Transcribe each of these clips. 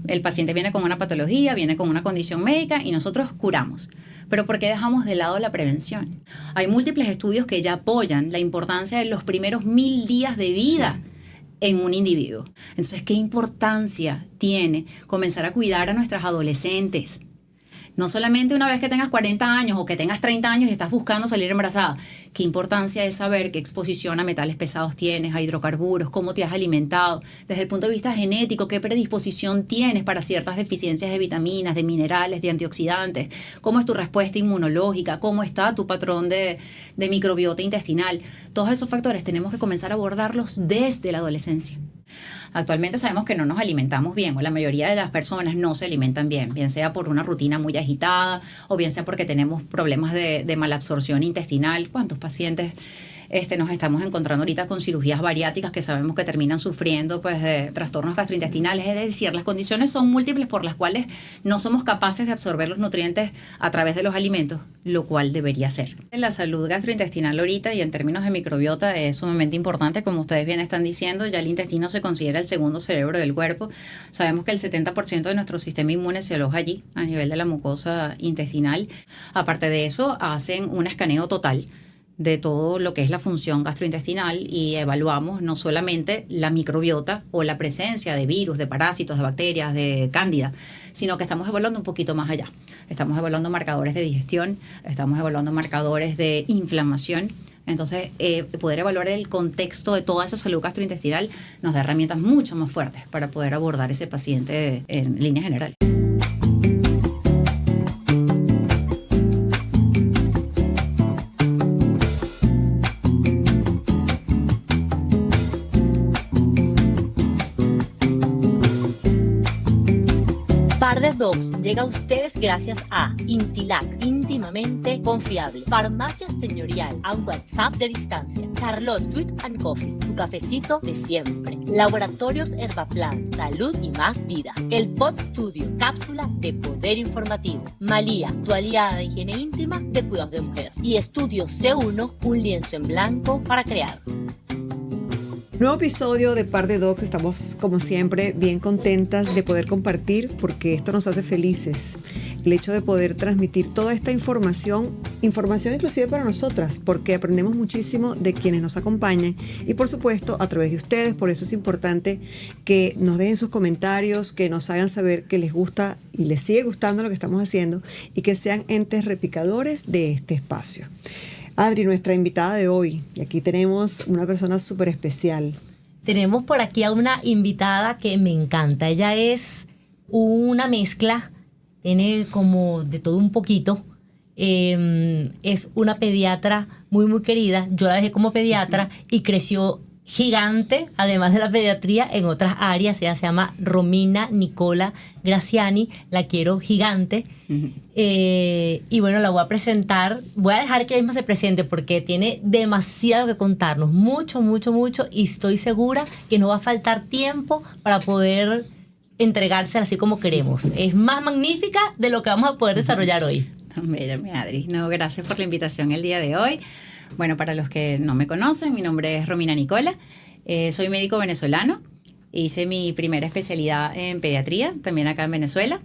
El paciente viene con una patología, viene con una condición médica y nosotros curamos. Pero ¿por qué dejamos de lado la prevención? Hay múltiples estudios que ya apoyan la importancia de los primeros 1000 días de vida en un individuo. Entonces, ¿qué importancia tiene comenzar a cuidar a nuestras adolescentes? No solamente una vez que tengas 40 años o que tengas 30 años y estás buscando salir embarazada. ¿Qué importancia es saber qué exposición a metales pesados tienes, a hidrocarburos, cómo te has alimentado? Desde el punto de vista genético, ¿qué predisposición tienes para ciertas deficiencias de vitaminas, de minerales, de antioxidantes? ¿Cómo es tu respuesta inmunológica? ¿Cómo está tu patrón de microbiota intestinal? Todos esos factores tenemos que comenzar a abordarlos desde la adolescencia. Actualmente sabemos que no nos alimentamos bien, o la mayoría de las personas no se alimentan bien sea por una rutina muy agitada, o bien sea porque tenemos problemas de malabsorción intestinal. ¿Cuántos pacientes nos estamos encontrando ahorita con cirugías bariátricas que sabemos que terminan sufriendo pues de trastornos gastrointestinales? Es decir, las condiciones son múltiples por las cuales no somos capaces de absorber los nutrientes a través de los alimentos, lo cual debería ser. La salud gastrointestinal ahorita y en términos de microbiota es sumamente importante, como ustedes bien están diciendo. Ya el intestino se considera el segundo cerebro del cuerpo. Sabemos que el 70% de nuestro sistema inmune se aloja allí, a nivel de la mucosa intestinal. Aparte de eso, hacen un escaneo total de todo lo que es la función gastrointestinal y evaluamos no solamente la microbiota o la presencia de virus, de parásitos, de bacterias, de cándida, sino que estamos evaluando un poquito más allá. Estamos evaluando marcadores de digestión, estamos evaluando marcadores de inflamación. Entonces, poder evaluar el contexto de toda esa salud gastrointestinal nos da herramientas mucho más fuertes para poder abordar ese paciente en línea general. Par de Docs llega a ustedes gracias a Intilac, íntimamente confiable. Farmacia Señorial, a un WhatsApp de distancia. Charlotte Sweet and Coffee, tu cafecito de siempre. Laboratorios Herbaplan, salud y más vida. El Pod Studio, cápsula de poder informativo. Malía, tu aliada de higiene íntima de cuidados de mujer. Y Estudio C1, un lienzo en blanco para crear. Nuevo episodio de Par de Docs. Estamos como siempre bien contentas de poder compartir porque esto nos hace felices. El hecho de poder transmitir toda esta información inclusive para nosotras, porque aprendemos muchísimo de quienes nos acompañan y por supuesto a través de ustedes. Por eso es importante que nos dejen sus comentarios, que nos hagan saber que les gusta y les sigue gustando lo que estamos haciendo y que sean entes replicadores de este espacio. Adri, nuestra invitada de hoy, y aquí tenemos una persona súper especial. Tenemos por aquí a una invitada que me encanta. Ella es una mezcla, tiene como de todo un poquito. Es una pediatra muy, muy querida. Yo la dejé como pediatra y creció gigante, además de la pediatría, en otras áreas. Ella se llama Romina Nicola Graziani. La quiero gigante. Y bueno, la voy a presentar. Voy a dejar que ella misma se presente porque tiene demasiado que contarnos. Mucho, mucho, mucho. Y estoy segura que no va a faltar tiempo para poder entregarse así como queremos. Es más magnífica de lo que vamos a poder desarrollar hoy. Bella, mi Adri. No, gracias por la invitación el día de hoy. Bueno, para los que no me conocen, mi nombre es Romina Nicola. Soy médico venezolano. Hice mi primera especialidad en pediatría, también acá en Venezuela.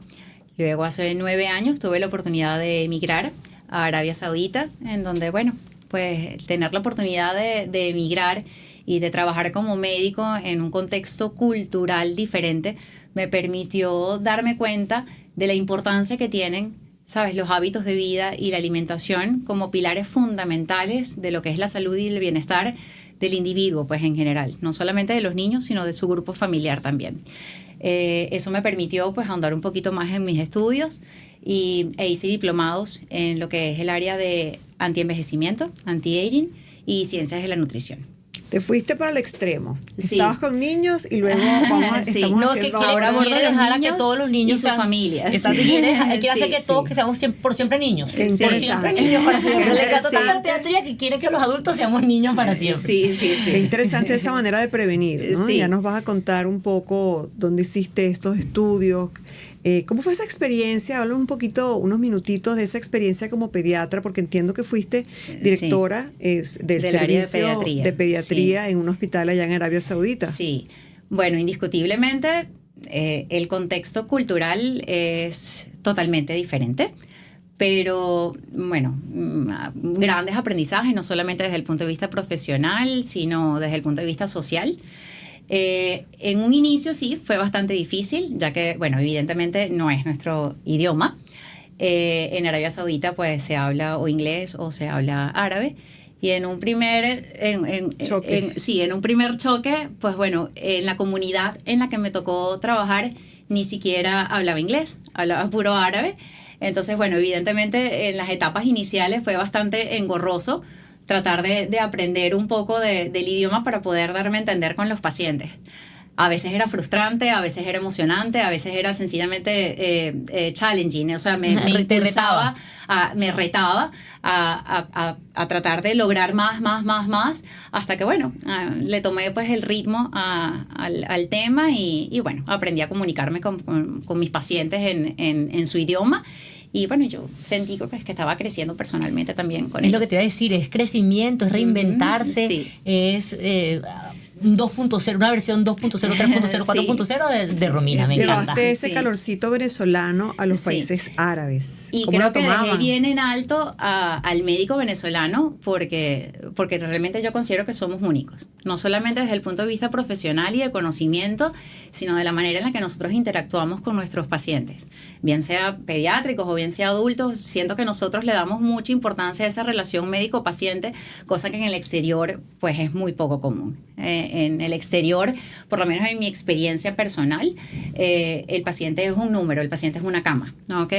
Luego, hace 9 años, tuve la oportunidad de emigrar a Arabia Saudita, en donde, bueno, pues tener la oportunidad de emigrar y de trabajar como médico en un contexto cultural diferente me permitió darme cuenta de la importancia que tienen, ¿sabes?, los hábitos de vida y la alimentación como pilares fundamentales de lo que es la salud y el bienestar del individuo, pues en general, no solamente de los niños, sino de su grupo familiar también. Eso me permitió pues ahondar un poquito más en mis estudios e hice diplomados en lo que es el área de antienvejecimiento, anti-aging y ciencias de la nutrición. Te fuiste para el extremo. Sí. Estabas con niños y luego sí. estamos No, haciendo que ahora quiere dejar a que todos los niños y sus familias. Quiere hacer Sí, que todos que seamos por siempre niños. Qué Por siempre niños para siempre. Le encanta tanto la pediatría que quiere que los adultos seamos niños para siempre. Sí. Qué interesante esa manera de prevenir, ¿no? Sí. Ya nos vas a contar un poco dónde hiciste estos estudios. ¿Cómo fue esa experiencia? Habla un poquito, unos minutitos de esa experiencia como pediatra, porque entiendo que fuiste directora del servicio área de pediatría en un hospital allá en Arabia Saudita. Sí, bueno, indiscutiblemente el contexto cultural es totalmente diferente, pero bueno, grandes aprendizajes, no solamente desde el punto de vista profesional, sino desde el punto de vista social. En un inicio sí, fue bastante difícil, ya que, bueno, evidentemente no es nuestro idioma. En Arabia Saudita pues se habla o inglés o se habla árabe. Y en un primer choque. En un primer choque, pues bueno, en la comunidad en la que me tocó trabajar ni siquiera hablaba inglés, hablaba puro árabe. Entonces, bueno, evidentemente en las etapas iniciales fue bastante engorroso tratar de aprender un poco del idioma para poder darme a entender con los pacientes. A veces era frustrante, a veces era emocionante, a veces era sencillamente challenging, o sea, me impulsaba, me retaba a tratar de lograr más, hasta que, bueno, le tomé pues el ritmo al tema y, bueno, aprendí a comunicarme con mis pacientes en su idioma. Y bueno, yo sentí pues, que estaba creciendo personalmente también con ellos. Es lo que te iba a decir, es crecimiento, es reinventarse, sí. Es un 2.0, una versión 2.0, 3.0, 4.0 de Romina, me encanta. Llevaste ese Sí. calorcito venezolano a los Sí. países árabes. Y ¿Cómo creo lo que dejé tomaban? bien en alto al médico venezolano porque realmente yo considero que somos únicos. No solamente desde el punto de vista profesional y de conocimiento, sino de la manera en la que nosotros interactuamos con nuestros pacientes. Bien sea pediátricos o bien sea adultos, siento que nosotros le damos mucha importancia a esa relación médico-paciente, cosa que en el exterior pues es muy poco común. En el exterior, por lo menos en mi experiencia personal, el paciente es un número, el paciente es una cama, ¿ok?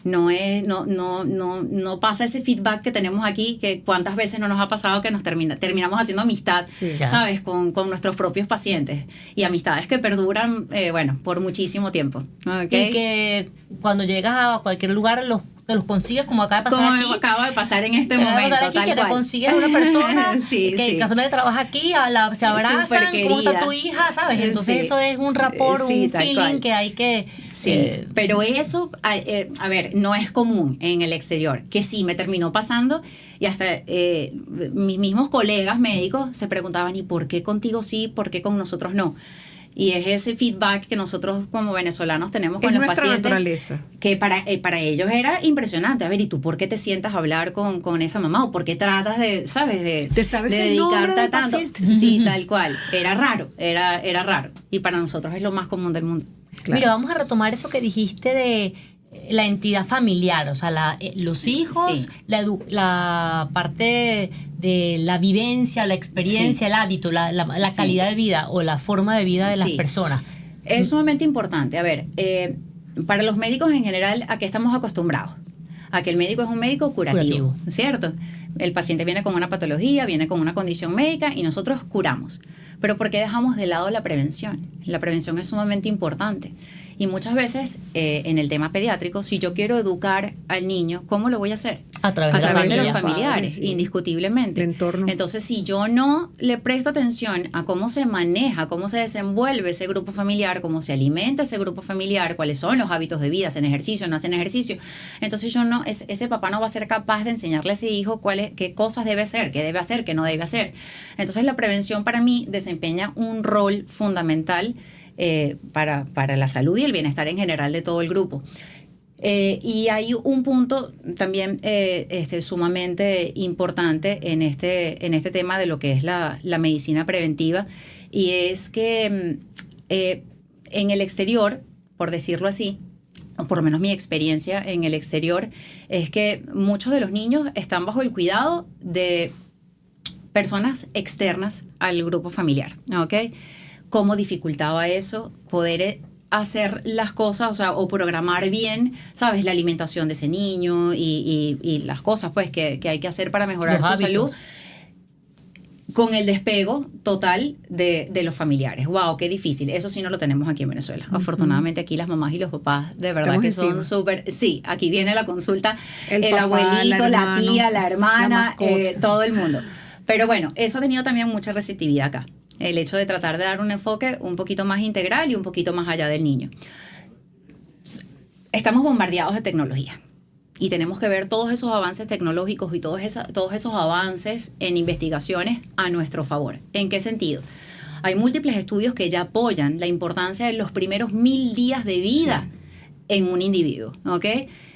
No pasa ese feedback que tenemos aquí, que cuántas veces no nos ha pasado que nos terminamos haciendo amistad, Sí. ¿sabes? Con nuestros propios pacientes y amistades que perduran, bueno, por muchísimo tiempo, ¿ok? Y que cuando llegas a cualquier lugar te los consigues como acaba de pasar Como aquí. me acaba de pasar en este Acaba de momento, pasar aquí, tal que te cual. consigues una persona Sí, que sí. casualmente trabaja aquí, se abrazan, Súper ¿cómo está querida. tu hija? ¿Sabes? Entonces Sí. eso es un rapport, Sí, un tal feeling cual. que hay que... Sí, pero eso, a ver, no es común en el exterior, que sí me terminó pasando y hasta mis mismos colegas médicos se preguntaban, ¿y por qué contigo sí, por qué con nosotros no? Y es ese feedback que nosotros como venezolanos tenemos con Es los nuestra pacientes. naturaleza. Que para ellos era impresionante. A ver, ¿y tú por qué te sientas a hablar con esa mamá? ¿O por qué tratas de, sabes, ¿Te sabes de el nombre dedicarte del a tanto? paciente? Sí, tal cual. Era raro, era raro. Y para nosotros es lo más común del mundo. Claro. Mira, vamos a retomar eso que dijiste de la entidad familiar, o sea, los hijos, Sí. la parte de la vivencia, la experiencia, Sí. el hábito, la Sí. calidad de vida o la forma de vida de las Sí. personas. Es sumamente importante. A ver, para los médicos en general, ¿a qué estamos acostumbrados? A que el médico es un médico curativo, ¿cierto? El paciente viene con una patología, viene con una condición médica y nosotros curamos. Pero ¿por qué dejamos de lado la prevención? La prevención es sumamente importante. Y muchas veces, en el tema pediátrico, si yo quiero educar al niño, ¿cómo lo voy a hacer? A través de la de familia. los familiares, Padres, sí. indiscutiblemente. De entorno. Entonces, si yo no le presto atención a cómo se maneja, cómo se desenvuelve ese grupo familiar, cómo se alimenta ese grupo familiar, cuáles son los hábitos de vida, hacen ejercicio, no hacen ejercicio, entonces ese papá no va a ser capaz de enseñarle a ese hijo qué cosas debe hacer, qué debe hacer, qué no debe hacer. Entonces, la prevención para mí desempeña un rol fundamental para la salud y el bienestar en general de todo el grupo. Y hay un punto también sumamente importante en este tema de lo que es la medicina preventiva, y es que en el exterior, por decirlo así, o por lo menos mi experiencia en el exterior, es que muchos de los niños están bajo el cuidado de personas externas al grupo familiar, ¿ok? ¿Cómo dificultaba eso poder hacer las cosas, o programar bien, ¿sabes? La alimentación de ese niño y las cosas, pues, que hay que hacer para mejorar Los su hábitos. salud con el despego total de los familiares. ¡Wow! ¡Qué difícil! Eso sí no lo tenemos aquí en Venezuela. Afortunadamente aquí las mamás y los papás de verdad Estamos que son encima. súper... Sí, aquí viene la consulta, El el papá, abuelito, el la hermano, tía, la la hermana, mascota. todo el mundo. Pero bueno, eso ha tenido también mucha receptividad acá. El hecho de tratar de dar un enfoque un poquito más integral y un poquito más allá del niño. Estamos bombardeados de tecnología y tenemos que ver todos esos avances tecnológicos y todos esos avances en investigaciones a nuestro favor. ¿En qué sentido? Hay múltiples estudios que ya apoyan la importancia de los primeros 1000 días de vida en un individuo, ¿ok?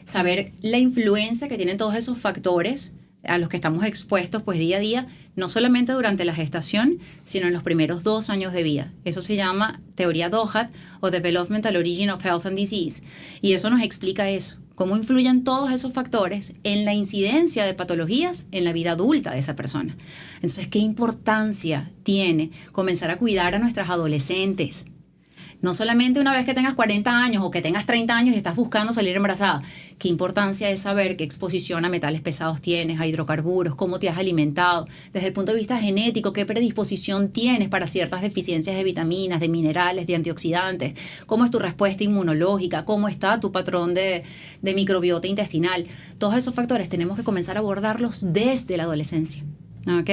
Saber la influencia que tienen todos esos factores a los que estamos expuestos pues día a día, no solamente durante la gestación, sino en los primeros 2 años de vida. Eso se llama teoría DOHAT o Developmental Origin of Health and Disease. Y eso nos explica eso, cómo influyen todos esos factores en la incidencia de patologías en la vida adulta de esa persona. Entonces, ¿qué importancia tiene comenzar a cuidar a nuestras adolescentes? No solamente una vez que tengas 40 años o que tengas 30 años y estás buscando salir embarazada. ¿Qué importancia es saber qué exposición a metales pesados tienes, a hidrocarburos, cómo te has alimentado? Desde el punto de vista genético, ¿qué predisposición tienes para ciertas deficiencias de vitaminas, de minerales, de antioxidantes? ¿Cómo es tu respuesta inmunológica? ¿Cómo está tu patrón de microbiota intestinal? Todos esos factores tenemos que comenzar a abordarlos desde la adolescencia. ¿Ok?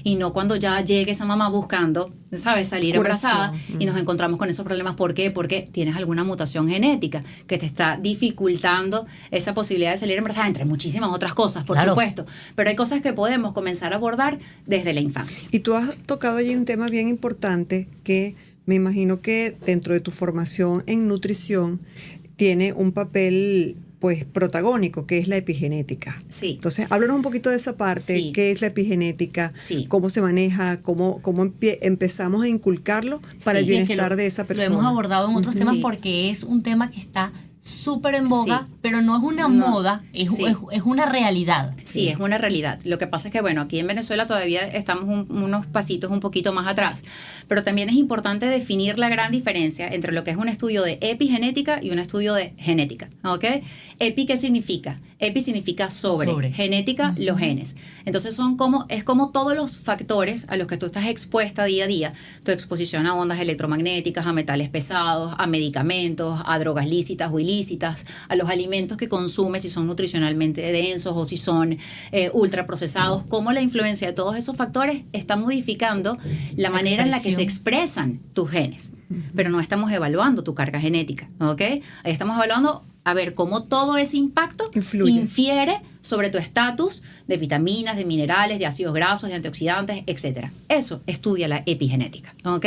Y no cuando ya llegue esa mamá buscando, ¿sabes?, salir embarazada y nos encontramos con esos problemas. ¿Por qué? Porque tienes alguna mutación genética que te está dificultando esa posibilidad de salir embarazada, entre muchísimas otras cosas, por supuesto. Pero hay cosas que podemos comenzar a abordar desde la infancia. Y tú has tocado allí un tema bien importante que me imagino que dentro de tu formación en nutrición tiene un papel pues protagónico, que es la epigenética. Sí. Entonces, háblanos un poquito de esa parte, Sí. qué es la epigenética, Sí. cómo se maneja, cómo empezamos a inculcarlo para el Sí, bienestar de esa persona. Lo hemos abordado en otros temas Sí. porque es un tema que está súper en boga, Sí. pero no es una No. moda, es Sí. una realidad. Sí, es una realidad. Lo que pasa es que, bueno, aquí en Venezuela todavía estamos unos pasitos un poquito más atrás, pero también es importante definir la gran diferencia entre lo que es un estudio de epigenética y un estudio de genética, ¿ok? Epi, ¿qué significa? Epi significa sobre. Genética, los genes. Entonces es como todos los factores a los que tú estás expuesta día a día, tu exposición a ondas electromagnéticas, a metales pesados, a medicamentos, a drogas lícitas o ilícitas, a los alimentos que consumes, si son nutricionalmente densos o si son ultraprocesados, cómo la influencia de todos esos factores está modificando la manera en la que se expresan tus genes. Pero no estamos evaluando tu carga genética, ¿ok? Ahí estamos evaluando a ver cómo todo ese impacto infiere sobre tu estatus de vitaminas, de minerales, de ácidos grasos, de antioxidantes, etc. Eso estudia la epigenética, ¿ok?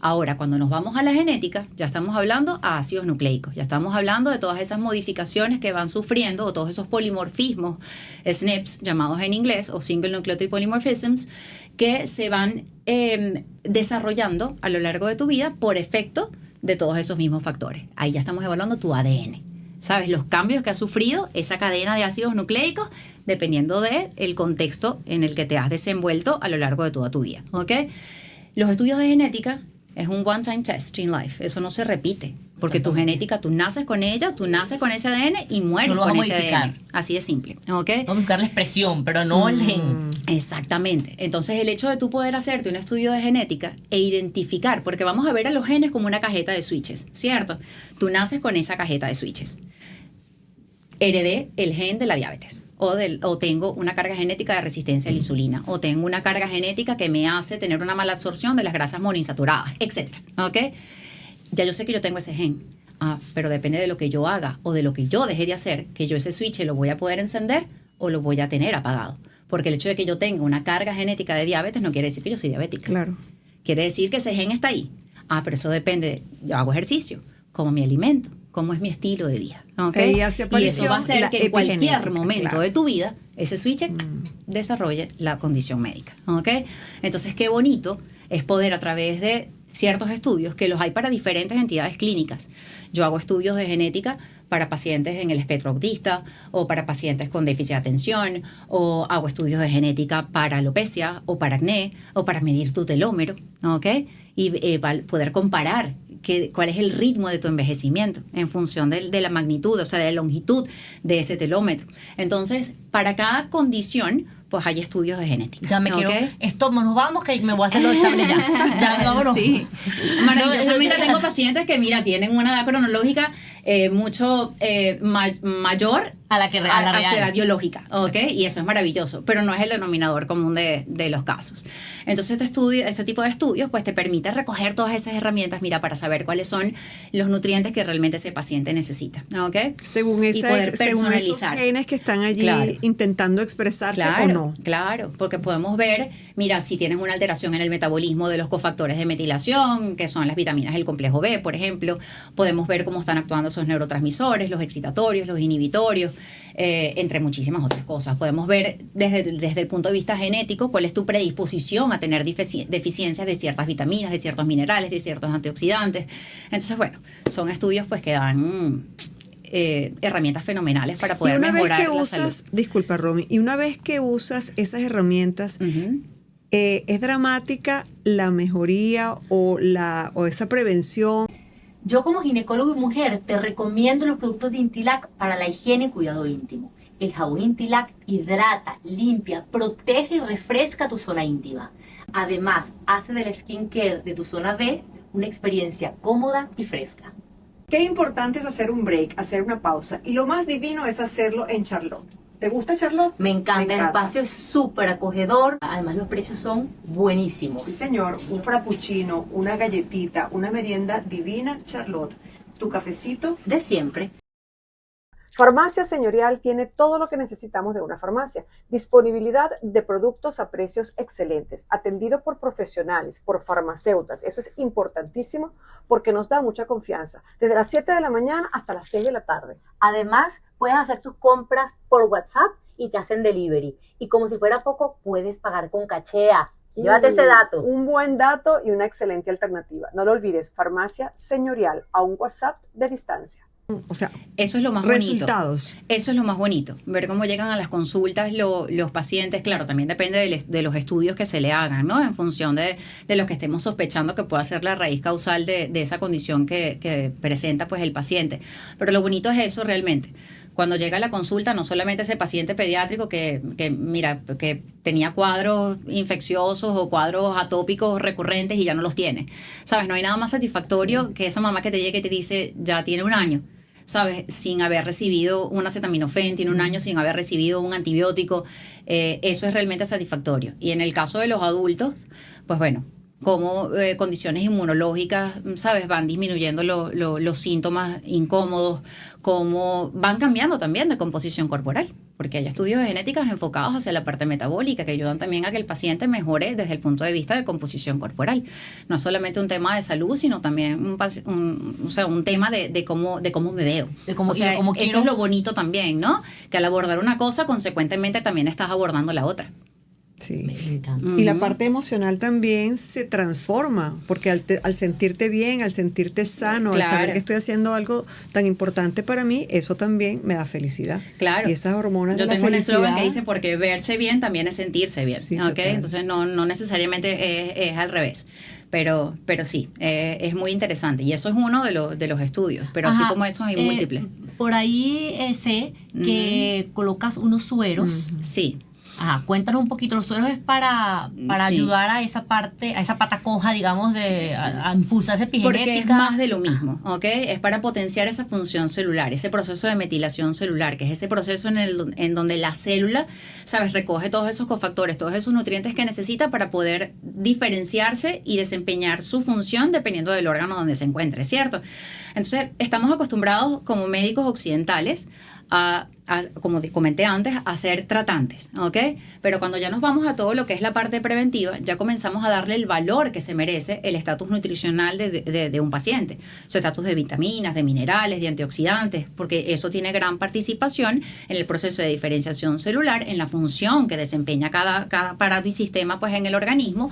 Ahora, cuando nos vamos a la genética, ya estamos hablando a ácidos nucleicos, ya estamos hablando de todas esas modificaciones que van sufriendo, o todos esos polimorfismos, SNPs, llamados en inglés, o Single Nucleotide Polymorphisms, que se van desarrollando a lo largo de tu vida por efecto de todos esos mismos factores. Ahí ya estamos evaluando tu ADN. ¿Sabes? Los cambios que ha sufrido esa cadena de ácidos nucleicos dependiendo del contexto en el que te has desenvuelto a lo largo de toda tu vida. ¿Ok? Los estudios de genética es un one-time test in life. Eso no se repite. Porque tu genética, tú naces con ella, tú naces con ese ADN y mueres con ese ADN. Así de simple. ¿Ok? Vamos a buscar la expresión, pero no el gen. Exactamente. Entonces, el hecho de tú poder hacerte un estudio de genética e identificar, porque vamos a ver a los genes como una cajeta de switches, ¿cierto? Tú naces con esa cajeta de switches. Heredé el gen de la diabetes. O tengo una carga genética de resistencia a la insulina, o tengo una carga genética que me hace tener una mala absorción de las grasas monoinsaturadas, etc. ¿Ok? Ya yo sé que yo tengo ese gen, pero depende de lo que yo haga o de lo que yo deje de hacer, que yo ese switch lo voy a poder encender o lo voy a tener apagado. Porque el hecho de que yo tenga una carga genética de diabetes no quiere decir que yo soy diabética. Claro. Quiere decir que ese gen está ahí. Pero eso depende, yo hago ejercicio, como mi alimento, cómo es mi estilo de vida. ¿Okay? Y eso va a hacer que en cualquier epigenética, momento claro, de tu vida ese switch desarrolle la condición médica. ¿Okay? Entonces, qué bonito es poder a través de ciertos estudios, que los hay para diferentes entidades clínicas. Yo hago estudios de genética para pacientes en el espectro autista o para pacientes con déficit de atención, o hago estudios de genética para alopecia o para acné o para medir tu telómero, ¿ok? Y poder comparar cuál es el ritmo de tu envejecimiento en función de la magnitud, o sea, de la longitud de ese telómetro. Entonces, para cada condición, pues hay estudios de genética. Ya me quiero. Esto, nos vamos, que me voy a hacer los exámenes ya. Ya, vámonos. Sí. Maravillosamente tengo pacientes que, mira, tienen una edad cronológica mucho mayor a la real. su edad biológica, ¿ok? Y eso es maravilloso, pero no es el denominador común de los casos. Entonces este tipo de estudios pues te permite recoger todas esas herramientas, mira, para saber cuáles son los nutrientes que realmente ese paciente necesita, ¿ok? Según poder esos personalizar. genes que están allí intentando expresarse o no. Claro, porque podemos ver, mira, si tienes una alteración en el metabolismo de los cofactores de metilación, que son las vitaminas del complejo B, por ejemplo, podemos ver cómo están actuando esos neurotransmisores, los excitatorios, los inhibitorios, entre muchísimas otras cosas. Podemos ver desde el punto de vista genético cuál es tu predisposición a tener deficiencias de ciertas vitaminas, de ciertos minerales, de ciertos antioxidantes. Entonces, bueno, son estudios pues que dan herramientas fenomenales para poder mejorar la salud. Disculpa, Romy, y una vez que usas esas herramientas, ¿es dramática la mejoría o esa prevención? Yo como ginecólogo y mujer te recomiendo los productos de Intilac para la higiene y cuidado íntimo. El jabón Intilac hidrata, limpia, protege y refresca tu zona íntima. Además, hace del skincare de tu zona B una experiencia cómoda y fresca. Qué importante es hacer un break, hacer una pausa. Y lo más divino es hacerlo en Charlotte. ¿Te gusta Charlotte? Me encanta, el espacio es súper acogedor. Además, los precios son buenísimos. Sí, señor. Un frappuccino, una galletita, una merienda divina, Charlotte. Tu cafecito. De siempre. Farmacia Señorial tiene todo lo que necesitamos de una farmacia. Disponibilidad de productos a precios excelentes, atendido por profesionales, por farmacéuticas. Eso es importantísimo porque nos da mucha confianza. Desde las 7 de la mañana hasta las 6 de la tarde. Además, puedes hacer tus compras por WhatsApp y te hacen delivery. Y como si fuera poco, puedes pagar con cachea. Llévate ese dato. Un buen dato y una excelente alternativa. No lo olvides, Farmacia Señorial, a un WhatsApp de distancia. O sea, eso es lo más resultados. Bonito. Eso es lo más bonito. Ver cómo llegan a las consultas los pacientes. Claro, también depende de los estudios que se le hagan, ¿no? En función de lo que estemos sospechando que pueda ser la raíz causal de esa condición que presenta pues el paciente. Pero lo bonito es eso realmente. Cuando llega a la consulta, no solamente ese paciente pediátrico que tenía cuadros infecciosos o cuadros atópicos recurrentes y ya no los tiene. ¿Sabes? No hay nada más satisfactorio que esa mamá que te llega y te dice, ya tiene un año, ¿sabes? Sin haber recibido un acetaminofén, tiene un año sin haber recibido un antibiótico. Eso es realmente satisfactorio. Y en el caso de los adultos, pues bueno, como condiciones inmunológicas, ¿sabes? Van disminuyendo los síntomas incómodos, cómo van cambiando también de composición corporal, porque hay estudios de genéticas enfocados hacia la parte metabólica que ayudan también a que el paciente mejore desde el punto de vista de composición corporal. No es solamente un tema de salud, sino también un tema de cómo me veo. Eso es lo bonito también, ¿no? Que al abordar una cosa, consecuentemente también estás abordando la otra. Sí. Me encanta. Y la parte emocional también se transforma, porque al sentirte bien, al sentirte sano, claro, al saber que estoy haciendo algo tan importante para mí, eso también me da felicidad. Claro. Y esas hormonas Yo de la tengo felicidad. un eslogan que dice, porque verse bien también es sentirse bien. Sí, ¿Okay? Entonces no necesariamente es al revés. Pero sí, es muy interesante. Y eso es uno de los estudios. Pero así como esos hay múltiples. Por ahí sé que colocas unos sueros. Sí. Ajá, cuéntanos un poquito. Los sueros es para Sí, ayudar a esa parte, a esa pata coja, digamos, a impulsarse epigenética. Porque es más de lo mismo, ¿ok? Es para potenciar esa función celular, ese proceso de metilación celular, que es ese proceso en donde la célula, ¿sabes? Recoge todos esos cofactores, todos esos nutrientes que necesita para poder diferenciarse y desempeñar su función dependiendo del órgano donde se encuentre, ¿cierto? Entonces, estamos acostumbrados como médicos occidentales como comenté antes, a ser tratantes, ¿ok? Pero cuando ya nos vamos a todo lo que es la parte preventiva, ya comenzamos a darle el valor que se merece el estatus nutricional de un paciente, su estatus de vitaminas, de minerales, de antioxidantes, porque eso tiene gran participación en el proceso de diferenciación celular, en la función que desempeña cada aparato y sistema pues, en el organismo.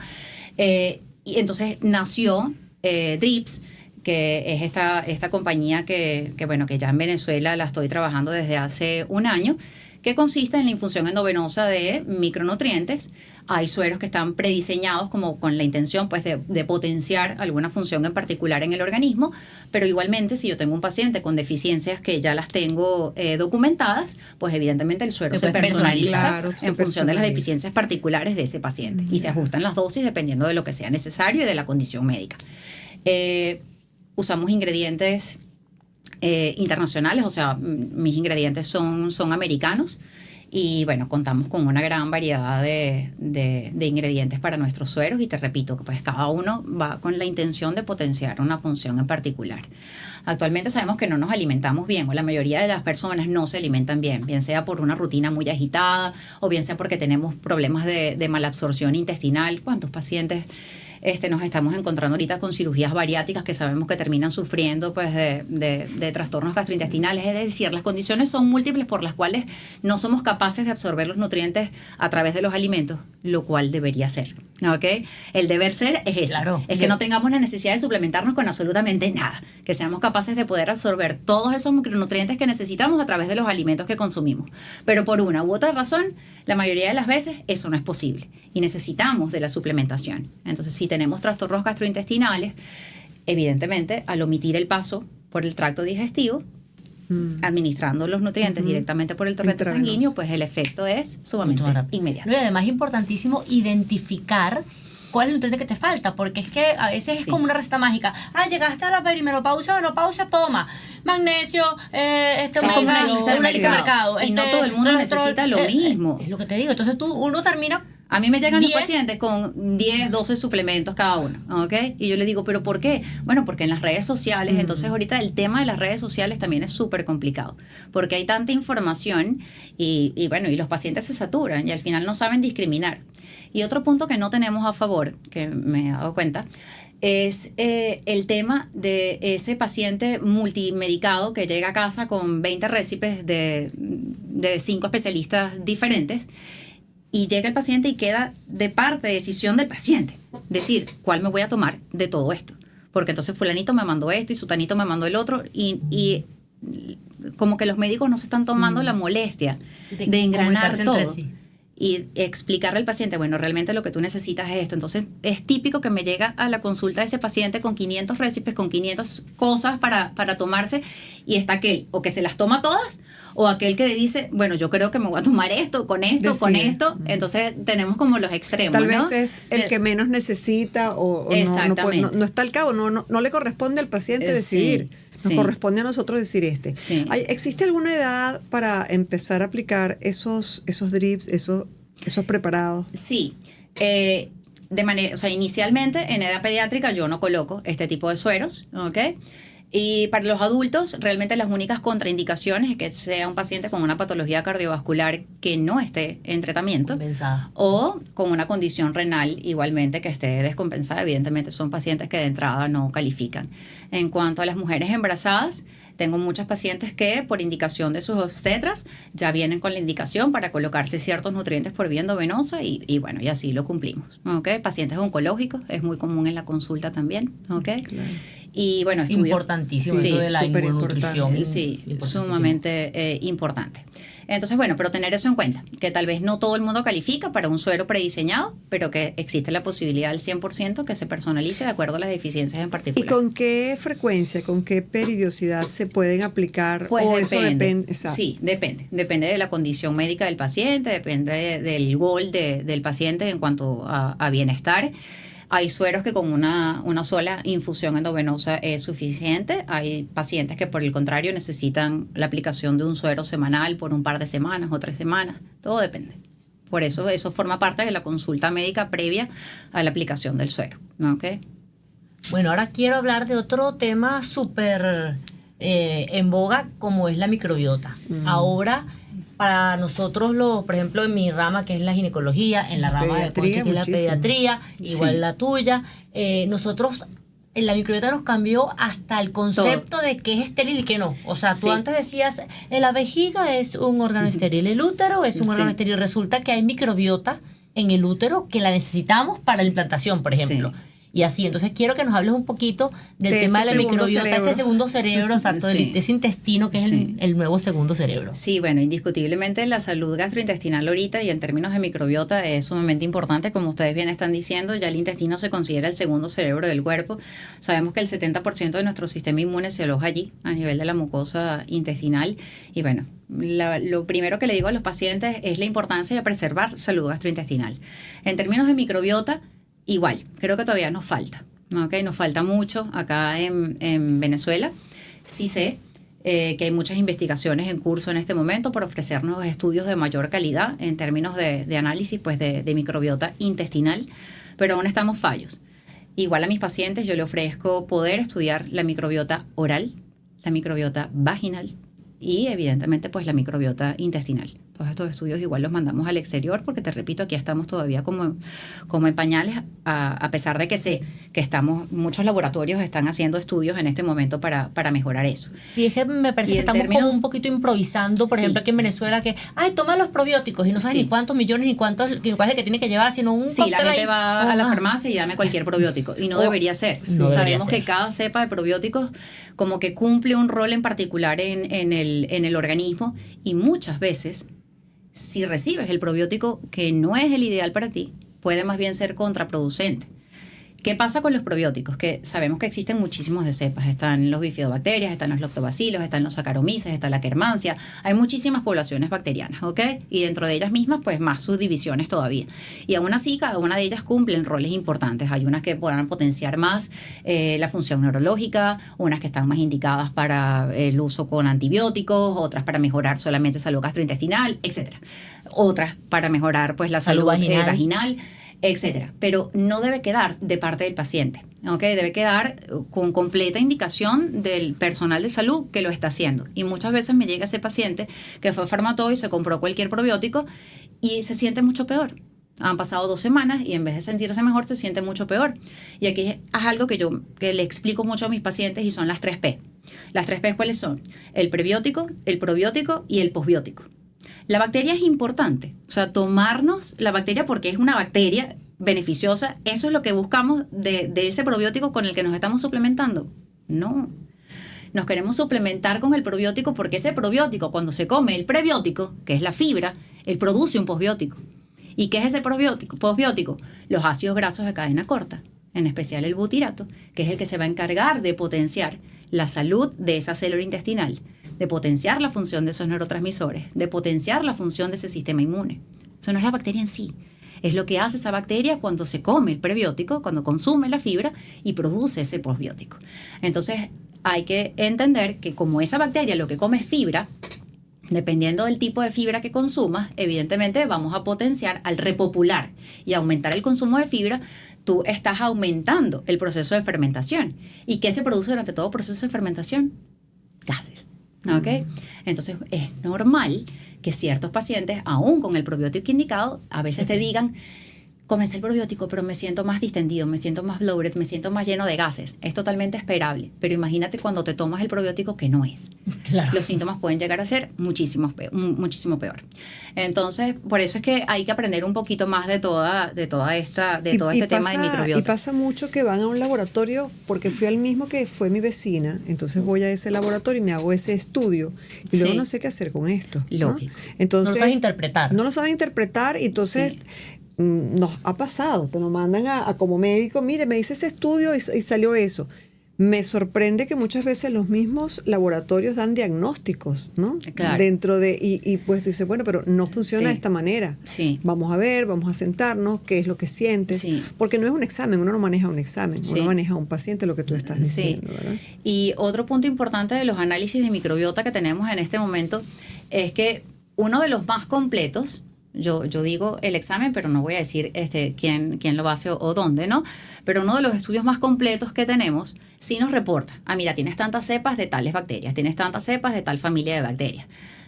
Y entonces nació DRIPS, que es esta compañía que ya en Venezuela la estoy trabajando desde hace un año, que consiste en la infusión endovenosa de micronutrientes. Hay sueros que están prediseñados como con la intención pues, de potenciar alguna función en particular en el organismo, pero igualmente si yo tengo un paciente con deficiencias que ya las tengo documentadas, pues evidentemente el suero se personaliza en función de las deficiencias particulares de ese paciente y se ajustan las dosis dependiendo de lo que sea necesario y de la condición médica. Usamos ingredientes internacionales, o sea, mis ingredientes son americanos. Y bueno, contamos con una gran variedad de ingredientes para nuestros sueros y te repito que pues cada uno va con la intención de potenciar una función en particular. Actualmente sabemos que no nos alimentamos bien o la mayoría de las personas no se alimentan bien sea por una rutina muy agitada o bien sea porque tenemos problemas de malabsorción intestinal. ¿Cuántos pacientes nos estamos encontrando ahorita con cirugías bariátricas que sabemos que terminan sufriendo pues de trastornos gastrointestinales? Es decir, las condiciones son múltiples por las cuales no somos capaces de absorber los nutrientes a través de los alimentos, lo cual debería ser, ¿ok? El deber ser es ese, Claro. es que no tengamos la necesidad de suplementarnos con absolutamente nada, que seamos capaces de poder absorber todos esos micronutrientes que necesitamos a través de los alimentos que consumimos. Pero por una u otra razón, la mayoría de las veces eso no es posible y necesitamos de la suplementación. Entonces, si tenemos trastornos gastrointestinales, evidentemente, al omitir el paso por el tracto digestivo, administrando los nutrientes directamente por el torrente Intravenoso. sanguíneo, pues el efecto es sumamente Mucho más rápido. inmediato. No, y además es importantísimo identificar cuál es el nutriente que te falta, porque es que a veces es Sí. como una receta mágica. Llegaste a la perimenopausia, toma magnesio, Es como una lista de mercado. Y no todo el mundo necesita lo mismo. Es lo que te digo. Entonces uno termina. A mí me llegan los 10. pacientes con 10, 12 suplementos cada uno, ¿ok? Y yo les digo, ¿pero por qué? Bueno, porque en las redes sociales, entonces ahorita el tema de las redes sociales también es súper complicado, porque hay tanta información y bueno, y los pacientes se saturan y al final no saben discriminar. Y otro punto que no tenemos a favor, que me he dado cuenta, es el tema de ese paciente multimedicado que llega a casa con 20 récipes de 5 especialistas diferentes. Y llega el paciente y queda de parte de decisión del paciente. Decir, ¿cuál me voy a tomar de todo esto? Porque entonces fulanito me mandó esto y sutanito me mandó el otro. Y como que los médicos no se están tomando la molestia de engranar comunicarse todo. entre sí. Y explicarle al paciente, bueno, realmente lo que tú necesitas es esto. Entonces, es típico que me llega a la consulta de ese paciente con 500 récipes, con 500 cosas para tomarse, y está aquel, o que se las toma todas, o aquel que dice, bueno, yo creo que me voy a tomar esto, con esto, con Decide. esto. Entonces, tenemos como los extremos, Tal ¿no? vez es el que menos necesita o Exactamente. no está al cabo, no le corresponde al paciente Sí, decidir. Nos sí. corresponde a nosotros decir Sí. ¿Existe alguna edad para empezar a aplicar esos drips, esos preparados? Sí, de manera, o sea, inicialmente en edad pediátrica yo no coloco este tipo de sueros, ¿ok? Y para los adultos, realmente las únicas contraindicaciones es que sea un paciente con una patología cardiovascular que no esté en tratamiento Compensada. o con una condición renal igualmente que esté descompensada. Evidentemente son pacientes que de entrada no califican. En cuanto a las mujeres embarazadas, tengo muchas pacientes que por indicación de sus obstetras ya vienen con la indicación para colocarse ciertos nutrientes por vía endovenosa y bueno, y así lo cumplimos, ¿ok? Pacientes oncológicos, es muy común en la consulta también, ¿ok? Claro. Y bueno, estudios. Importantísimo Sí, eso de la súper inmunonutrición. importante. Sí, Importantísimo. sumamente importante. Entonces, bueno, pero tener eso en cuenta, que tal vez no todo el mundo califica para un suero prediseñado, pero que existe la posibilidad al 100% que se personalice de acuerdo a las deficiencias en ¿Y particular. con qué frecuencia, con qué periodicidad se pueden aplicar? Pues o depende. eso depende. Exacto. Sí, depende. Depende de la condición médica del paciente, depende del goal del paciente en cuanto a bienestar. Hay sueros que con una sola infusión endovenosa es suficiente. Hay pacientes que por el contrario necesitan la aplicación de un suero semanal por un par de semanas o 3 semanas. Todo depende. Por eso forma parte de la consulta médica previa a la aplicación del suero, ¿no? ¿Ok? Bueno, ahora quiero hablar de otro tema súper en boga, como es la microbiota. Ahora, para nosotros, por ejemplo, en mi rama, que es la ginecología, en la rama de Pediatría, Conchi, que es la muchísimo. pediatría, igual Sí. la tuya, nosotros... En la microbiota nos cambió hasta el concepto de qué es estéril y qué no. O sea, tú Sí. antes decías, la vejiga es un órgano estéril, el útero es un órgano Sí. estéril. Resulta que hay microbiota en el útero que la necesitamos para la implantación, por ejemplo. Sí. Y así, entonces quiero que nos hables un poquito del De tema de ese la segundo microbiota, cerebro. este segundo cerebro, exacto, Sí. de ese intestino que es Sí. el nuevo segundo cerebro. Sí, bueno, indiscutiblemente la salud gastrointestinal ahorita y en términos de microbiota es sumamente importante, como ustedes bien están diciendo, ya el intestino se considera el segundo cerebro del cuerpo. Sabemos que el 70% de nuestro sistema inmune se aloja allí, a nivel de la mucosa intestinal. Y bueno, lo primero que le digo a los pacientes es la importancia de preservar salud gastrointestinal. En términos de microbiota, igual, creo que todavía nos falta. ¿Ok? Nos falta mucho acá en Venezuela. Sí sé que hay muchas investigaciones en curso en este momento para ofrecernos estudios de mayor calidad en términos de análisis pues de microbiota intestinal, pero aún estamos fallos. Igual a mis pacientes yo le ofrezco poder estudiar la microbiota oral, la microbiota vaginal y evidentemente pues la microbiota intestinal. Todos estos estudios igual los mandamos al exterior porque, te repito, aquí estamos todavía como en pañales, a pesar de que sé que muchos laboratorios están haciendo estudios en este momento para mejorar eso. Y es que me parece que estamos como un poquito improvisando, por ejemplo, aquí en Venezuela, que, toma los probióticos y no sabes ni cuántos millones ni cuál es el que tiene que llevar, sino un Sí, la gente va a la farmacia y dame cualquier probiótico. Y no debería ser. No Sabemos debería que cada cepa de probióticos como que cumple un rol en particular en el organismo, y muchas veces, si recibes el probiótico que no es el ideal para ti, puede más bien ser contraproducente. ¿Qué pasa con los probióticos? Que sabemos que existen muchísimos de cepas. Están los bifidobacterias, están los lactobacilos, están los saccharomyces, está la Akkermansia. Hay muchísimas poblaciones bacterianas, ¿ok? Y dentro de ellas mismas, pues más subdivisiones todavía. Y aún así, cada una de ellas cumplen roles importantes. Hay unas que podrán potenciar más la función neurológica, unas que están más indicadas para el uso con antibióticos, otras para mejorar solamente salud gastrointestinal, etc. Otras para mejorar pues la salud vaginal, etcétera. Pero no debe quedar de parte del paciente, ¿ok? Debe quedar con completa indicación del personal de salud que lo está haciendo. Y muchas veces me llega ese paciente que fue a Farmatodo y se compró cualquier probiótico y se siente mucho peor. Han pasado 2 semanas y en vez de sentirse mejor se siente mucho peor. Y aquí es algo que le explico mucho a mis pacientes, y son las 3 P. Las 3 P, ¿cuáles son? El prebiótico, el probiótico y el posbiótico. La bacteria es importante, o sea, tomarnos la bacteria porque es una bacteria beneficiosa. ¿Eso es lo que buscamos de ese probiótico con el que nos estamos suplementando? No. Nos queremos suplementar con el probiótico porque ese probiótico, cuando se come el prebiótico, que es la fibra, él produce un posbiótico. ¿Y qué es ese posbiótico? Los ácidos grasos de cadena corta, en especial el butirato, que es el que se va a encargar de potenciar la salud de esa célula intestinal, de potenciar la función de esos neurotransmisores, de potenciar la función de ese sistema inmune. Eso no es la bacteria en sí. Es lo que hace esa bacteria cuando se come el prebiótico, cuando consume la fibra y produce ese posbiótico. Entonces, hay que entender que como esa bacteria lo que come es fibra, dependiendo del tipo de fibra que consumas, evidentemente vamos a potenciar al repopular y aumentar el consumo de fibra. Tú estás aumentando el proceso de fermentación. ¿Y qué se produce durante todo proceso de fermentación? Gases. ¿Ok? Entonces es normal que ciertos pacientes, aún con el probiótico indicado, a veces te digan, comencé el probiótico, pero me siento más distendido, me siento más bloated, me siento más lleno de gases. Es totalmente esperable, pero imagínate cuando te tomas el probiótico que no es. Claro. Los síntomas pueden llegar a ser muchísimo peor. Entonces, por eso es que hay que aprender un poquito más de todo este tema de microbiota. Y pasa mucho que van a un laboratorio, porque fui al mismo que fue mi vecina, entonces voy a ese laboratorio y me hago ese estudio, y luego no sé qué hacer con esto, ¿no? Lógico. Entonces, no lo saben interpretar. No lo saben interpretar, y entonces... nos ha pasado, te lo mandan a como médico, mire, me hice ese estudio y salió eso. Me sorprende que muchas veces los mismos laboratorios dan diagnósticos, ¿no? Claro. Dentro de, y pues dice, bueno, pero no funciona de esta manera. Sí. Vamos a ver, vamos a sentarnos, qué es lo que sientes. Sí. Porque no es un examen, uno no maneja un examen, uno maneja a un paciente, lo que tú estás diciendo, ¿verdad? Y otro punto importante de los análisis de microbiota que tenemos en este momento es que uno de los más completos, yo digo el examen, pero no voy a decir quién lo hace o dónde, ¿no? Pero uno de los estudios más completos que tenemos sí nos reporta, mira, tienes tantas cepas de tales bacterias, tienes tantas cepas de tal familia de bacterias,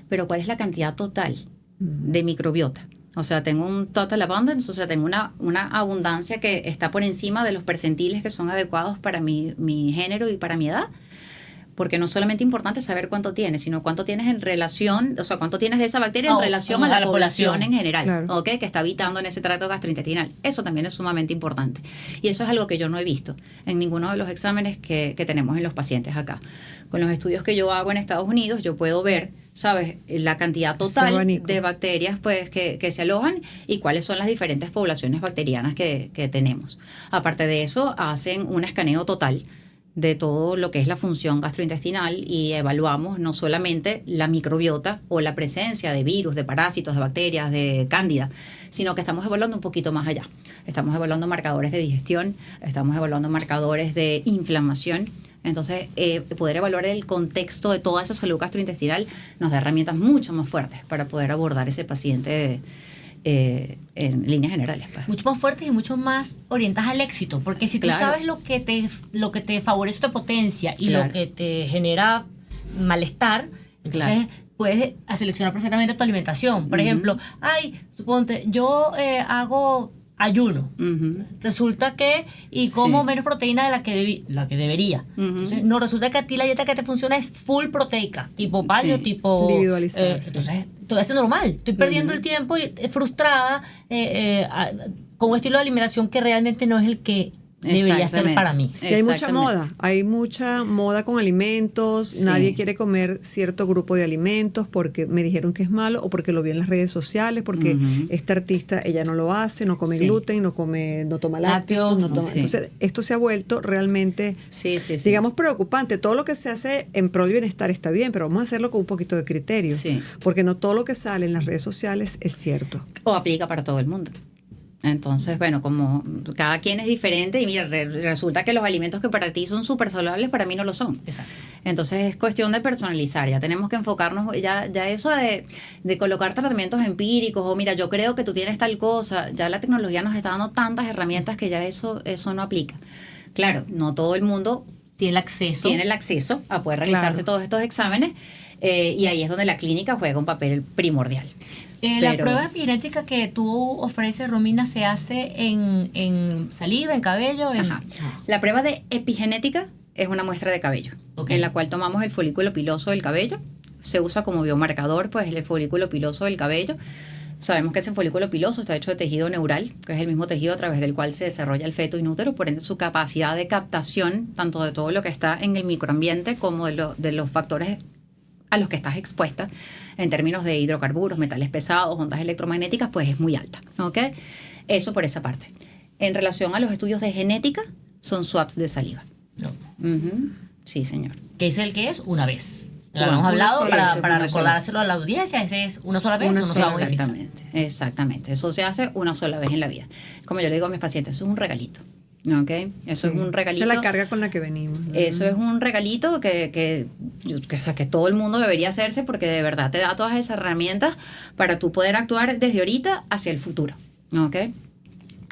pero ¿cuál es la cantidad total de microbiota? O sea, tengo un total abundance, o sea, tengo una abundancia que está por encima de los percentiles que son adecuados para mi género y para mi edad. Porque no es solamente importante saber cuánto tienes, sino cuánto tienes en relación, o sea, cuánto tienes de esa bacteria en relación a la población en general, claro. ¿Okay? Que está habitando en ese tracto gastrointestinal. Eso también es sumamente importante. Y eso es algo que yo no he visto en ninguno de los exámenes que tenemos en los pacientes acá. Con los estudios que yo hago en Estados Unidos, yo puedo ver, ¿sabes?, la cantidad total de bacterias pues, que se alojan y cuáles son las diferentes poblaciones bacterianas que tenemos. Aparte de eso, hacen un escaneo total de todo lo que es la función gastrointestinal y evaluamos no solamente la microbiota o la presencia de virus, de parásitos, de bacterias, de cándida, sino que estamos evaluando un poquito más allá. Estamos evaluando marcadores de digestión, estamos evaluando marcadores de inflamación, Entonces, poder evaluar el contexto de toda esa salud gastrointestinal nos da herramientas mucho más fuertes para poder abordar ese paciente en líneas generales. Pues. Mucho más fuertes y mucho más orientadas al éxito, porque si tú Claro. sabes lo que te favorece, te potencia y Claro. lo que te genera malestar, entonces Claro. puedes seleccionar perfectamente tu alimentación. Por ejemplo, suponte, yo hago ayuno. Ujú. Resulta que como Sí. menos proteína de la que debería. Ujú. Entonces, no, resulta que a ti la dieta que te funciona es full proteica, tipo paleo, Sí. tipo Individualizar, sí. entonces, todo es normal. Estoy perdiendo el tiempo y frustrada con un estilo de alimentación que realmente no es el que debería ser Exactamente. para mí. Y hay mucha Exactamente. hay mucha moda con alimentos, Sí. nadie quiere comer cierto grupo de alimentos porque me dijeron que es malo o porque lo vi en las redes sociales, porque Ujú. esta artista, ella no lo hace, no come Sí. gluten, no toma Lácteos, lácteos, no toma. sí. Entonces, esto se ha vuelto realmente, Sí, sí, sí. digamos, preocupante. Todo lo que se hace en pro del bienestar está bien, pero vamos a hacerlo con un poquito de criterio, Sí. porque no todo lo que sale en las redes sociales es cierto. O aplica para todo el mundo. Entonces, bueno, como cada quien es diferente y mira, resulta que los alimentos que para ti son súper saludables, para mí no lo son. Exacto. Entonces es cuestión de personalizar, ya tenemos que enfocarnos, ya eso de colocar tratamientos empíricos o mira, yo creo que tú tienes tal cosa, ya la tecnología nos está dando tantas herramientas que ya eso no aplica. Claro, no todo el mundo Tiene el acceso. tiene el acceso a poder realizarse Claro. todos estos exámenes y ahí es donde la clínica juega un papel primordial. La Pero- prueba epigenética que tú ofreces, Romina, se hace en saliva, en cabello. Ajá. La prueba de epigenética es una muestra de cabello, Ok. en la cual tomamos el folículo piloso del cabello. Se usa como biomarcador, pues, el folículo piloso del cabello. Sabemos que ese folículo piloso está hecho de tejido neural, que es el mismo tejido a través del cual se desarrolla el feto inútero, por ende su capacidad de captación, tanto de todo lo que está en el microambiente como de los factores a los que estás expuesta en términos de hidrocarburos, metales pesados, ondas electromagnéticas, pues es muy alta, ¿ok? Eso por esa parte. En relación a los estudios de genética, son swaps de saliva. No. Ujú. Sí, señor. Que es el que es una vez. Lo Bueno, hemos una hablado sola para, vez, para una sola recordárselo a la audiencia. Ese es una sola vez, Una una sola sola vez. modificación. Exactamente, exactamente. Eso se hace una sola vez en la vida. Como yo le digo a mis pacientes, eso es un regalito, ¿ok? Eso es un regalito. Esa es la carga con la que venimos. Eso es un regalito o sea, que todo el mundo debería hacerse porque de verdad te da todas esas herramientas para tú poder actuar desde ahorita hacia el futuro, ¿ok?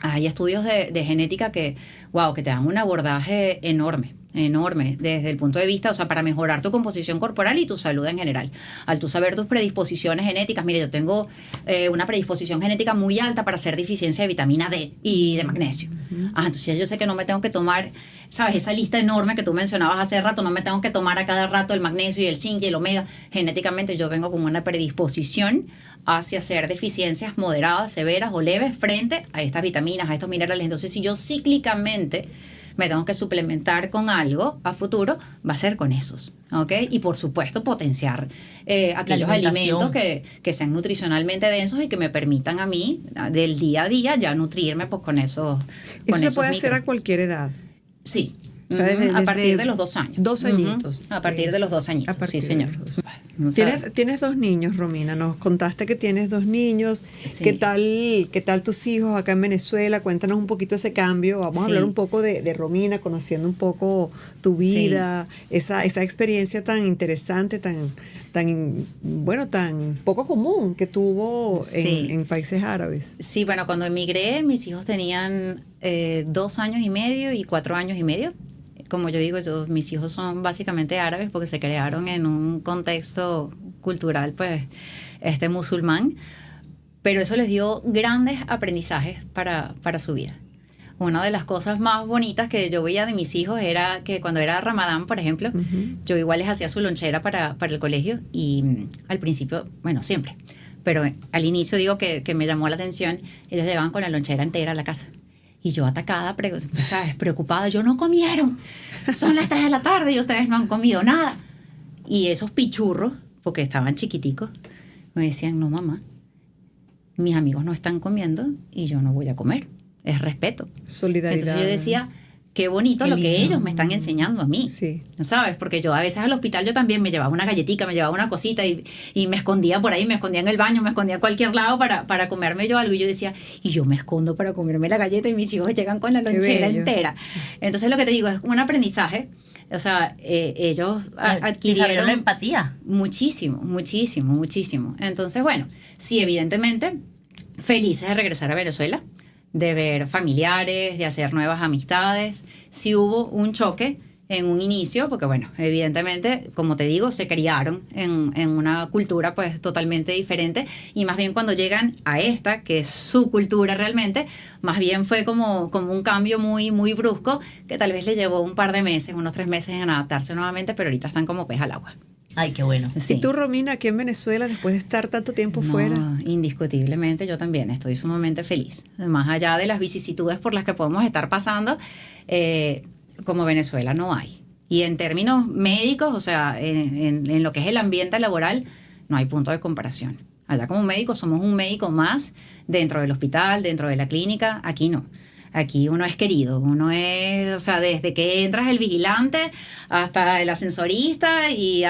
Hay estudios de genética que te dan un abordaje enorme desde el punto de vista, o sea, para mejorar tu composición corporal y tu salud en general. Al tú saber tus predisposiciones genéticas, mire, yo tengo una predisposición genética muy alta para hacer deficiencia de vitamina D y de magnesio. Entonces ya yo sé que no me tengo que tomar, ¿sabes? Esa lista enorme que tú mencionabas hace rato, no me tengo que tomar a cada rato el magnesio y el zinc y el omega. Genéticamente yo vengo con una predisposición hacia hacer deficiencias moderadas, severas o leves frente a estas vitaminas, a estos minerales. Entonces, si yo cíclicamente me tengo que suplementar con algo a futuro, va a ser con esos, ¿ok? Y por supuesto potenciar aquellos alimentación. alimentos que sean nutricionalmente densos y que me permitan a mí del día a día ya nutrirme pues con esos Eso se esos puede hacer micros. a cualquier edad. Sí. O sea, Ujú, a partir desde de los 2 años. 2 añitos. Ujú, a partir de los 2 añitos, A partir sí, de señor. los 2. O sea, Tienes 2 niños, Romina. Nos contaste que tienes 2 niños. Sí. ¿Qué tal tus hijos acá en Venezuela? Cuéntanos un poquito ese cambio. Vamos a Sí. hablar un poco de Romina, conociendo un poco tu vida, esa experiencia tan interesante, tan poco común que tuvo Sí. en países árabes. Sí, bueno, cuando emigré, mis hijos tenían 2 años y medio y 4 años y medio. Como yo digo, mis hijos son básicamente árabes porque se crearon en un contexto cultural, pues, musulmán. Pero eso les dio grandes aprendizajes para su vida. Una de las cosas más bonitas que yo veía de mis hijos era que cuando era Ramadán, por ejemplo, yo igual les hacía su lonchera para el colegio y al principio, bueno, siempre, pero al inicio digo que me llamó la atención, ellos llegaban con la lonchera entera a la casa. Y yo atacada, ¿sabes? Preocupada, yo no comieron, son las 3 de la tarde y ustedes no han comido nada. Y esos pichurros, porque estaban chiquiticos, me decían, no mamá, mis amigos no están comiendo y yo no voy a comer, es respeto. Solidaridad. Entonces yo decía, qué bonito Qué lo que lindo. ellos me están enseñando a mí. Sí. ¿Sabes? Porque yo a veces al hospital yo también me llevaba una galletita, me llevaba una cosita y me escondía por ahí, me escondía en el baño, me escondía en cualquier lado para comerme yo algo. Y yo decía, y yo me escondo para comerme la galleta y mis hijos llegan con la Qué lonchera bello. entera. Entonces lo que te digo es un aprendizaje O sea, ellos Desarrolló adquirieron la empatía. muchísimo, muchísimo, muchísimo. Entonces, bueno, sí, evidentemente, felices de regresar a Venezuela, de ver familiares, de hacer nuevas amistades. Sí hubo un choque en un inicio, porque bueno, evidentemente, como te digo, se criaron en una cultura pues totalmente diferente, y más bien cuando llegan a esta, que es su cultura realmente, más bien fue como un cambio muy, muy brusco, que tal vez le llevó un par de meses, unos 3 meses en adaptarse nuevamente, pero ahorita están como pez al agua. Ay, qué bueno. Sí. ¿Y tú, Romina, aquí en Venezuela, después de estar tanto tiempo fuera? No, indiscutiblemente yo también estoy sumamente feliz. Más allá de las vicisitudes por las que podemos estar pasando, como Venezuela no hay. Y en términos médicos, o sea, en lo que es el ambiente laboral, no hay punto de comparación. Allá como médicos somos un médico más dentro del hospital, dentro de la clínica. Aquí no. Aquí uno es querido, uno es, o sea, desde que entras el vigilante hasta el ascensorista y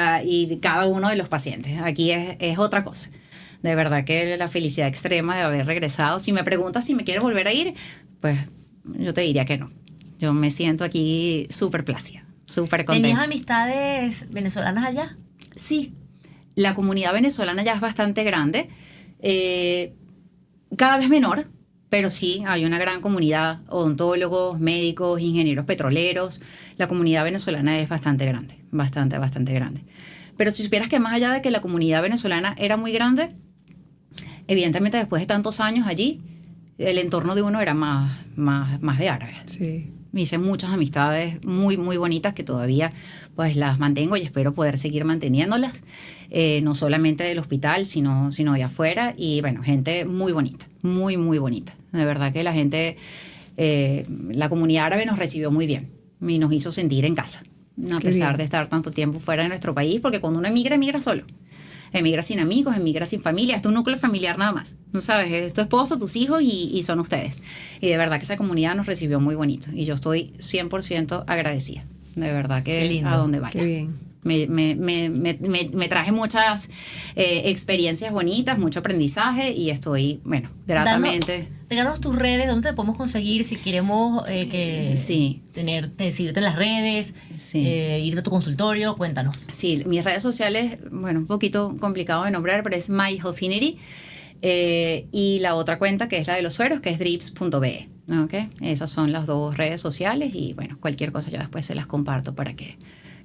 cada uno de los pacientes. Aquí es otra cosa. De verdad que la felicidad extrema de haber regresado. Si me preguntas si me quiero volver a ir, pues yo te diría que no. Yo me siento aquí súper plácida, súper contenta. ¿Tenías amistades venezolanas allá? Sí, la comunidad venezolana ya es bastante grande, cada vez menor, pero sí, hay una gran comunidad, odontólogos, médicos, ingenieros petroleros. La comunidad venezolana es bastante grande, bastante, bastante grande. Pero si supieras que más allá de que la comunidad venezolana era muy grande, evidentemente después de tantos años allí, el entorno de uno era más de árabes. Sí. Hice muchas amistades muy, muy bonitas que todavía pues las mantengo y espero poder seguir manteniéndolas, no solamente del hospital, sino de afuera. Y bueno, gente muy bonita, muy, muy bonita. De verdad que la gente, la comunidad árabe nos recibió muy bien y nos hizo sentir en casa, a Qué pesar bien. de estar tanto tiempo fuera de nuestro país, porque cuando uno emigra, emigra solo. Emigra sin amigos, emigra sin familia, es tu núcleo familiar nada más, ¿no sabes? Es tu esposo, tus hijos y son ustedes. Y de verdad que esa comunidad nos recibió muy bonito y yo estoy 100% agradecida, de verdad Qué que lindo. a donde vaya. Qué bien. Me traje muchas experiencias bonitas, mucho aprendizaje y estoy, bueno, gratamente... Regálanos tus redes, ¿dónde te podemos conseguir si queremos Sí. decirte en las redes, Sí. ir a tu consultorio? Cuéntanos. Sí, mis redes sociales, bueno, un poquito complicado de nombrar, pero es My Healthinery. Y la otra cuenta que es la de los sueros, que es drips.be. ¿Okay? Esas son las 2 redes sociales y bueno, cualquier cosa yo después se las comparto para que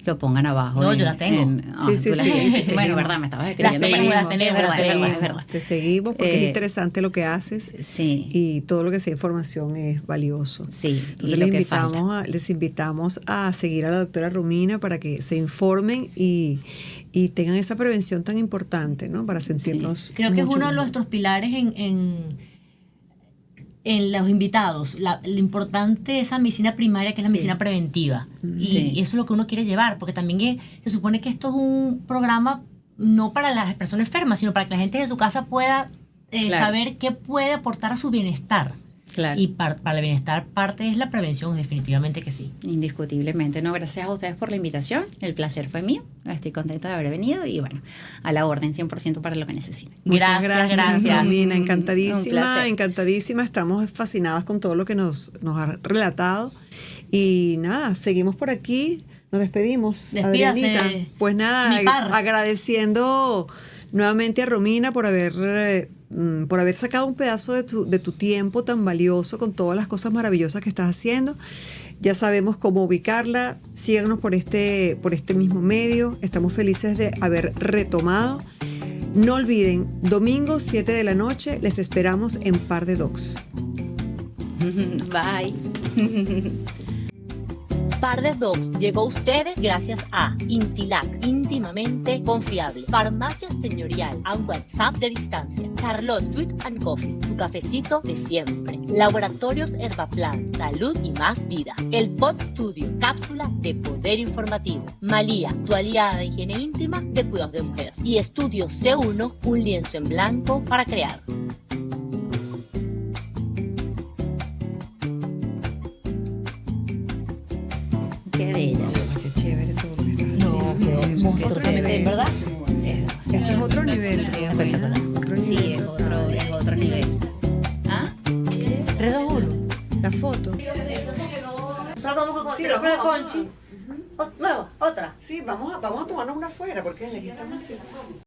lo pongan abajo. No, yo las tengo. Sí, tú las sí. tienes. Bueno, verdad, me estabas escribiendo. Las para- tenemos, tenemos, es verdad, las es verdad, tenemos. es verdad. Te seguimos porque es interesante lo que haces Sí, y todo lo que sea información es valioso. sí. Entonces y lo que falta. les invitamos a seguir a la doctora Romina para que se informen y tengan esa prevención tan importante, ¿no? Para sentirnos Creo que es mucho uno de mejor. nuestros pilares en los invitados, lo importante de esa medicina primaria que es la Sí. medicina preventiva. Sí. Y eso es lo que uno quiere llevar, porque también se supone que esto es un programa no para las personas enfermas, sino para que la gente de su casa pueda Claro. saber qué puede aportar a su bienestar. Claro. Y para el bienestar parte es la prevención, definitivamente que sí. Indiscutiblemente. No, gracias a ustedes por la invitación. El placer fue mío. Estoy contenta de haber venido y bueno, a la orden 100% para lo que necesiten. Muchas Gracias, gracias, gracias. Romina. Un Encantadísima, placer. encantadísima. Estamos fascinadas con todo lo que nos ha relatado. Y nada, seguimos por aquí. Nos despedimos. Despídase, Adrianita. Pues nada, mi par. agradeciendo nuevamente a Romina por haber sacado un pedazo de tu tiempo tan valioso con todas las cosas maravillosas que estás haciendo. Ya sabemos cómo ubicarla. Síganos por este mismo medio. Estamos felices de haber retomado. No olviden, domingo 7 de la noche les esperamos en Par de Docs. Bye. Par de Docs llegó a ustedes gracias a Intilac, íntimamente confiable. Farmacia Señorial, a un WhatsApp de distancia. Charlotte Sweet and Coffee, tu cafecito de siempre. Laboratorios Herbaplan, salud y más vida. El Pod Studio, cápsula de poder informativo. Malía, tu aliada de higiene íntima de cuidados de mujer. Y Estudio C1, un lienzo en blanco para crear. Qué bella. Qué chévere todo lo que estás No, haciendo. quedó monstruosamente, Qué ¿verdad? Esto es otro nivel. Espectacular. Otro Sí, nivel. es otro nivel. ¿Ah? 3, 2, 1. La foto. Nosotros vamos con Sí, el vamos. Conchi. Nueva, otra. Sí, vamos a tomarnos una afuera porque aquí estamos haciendo.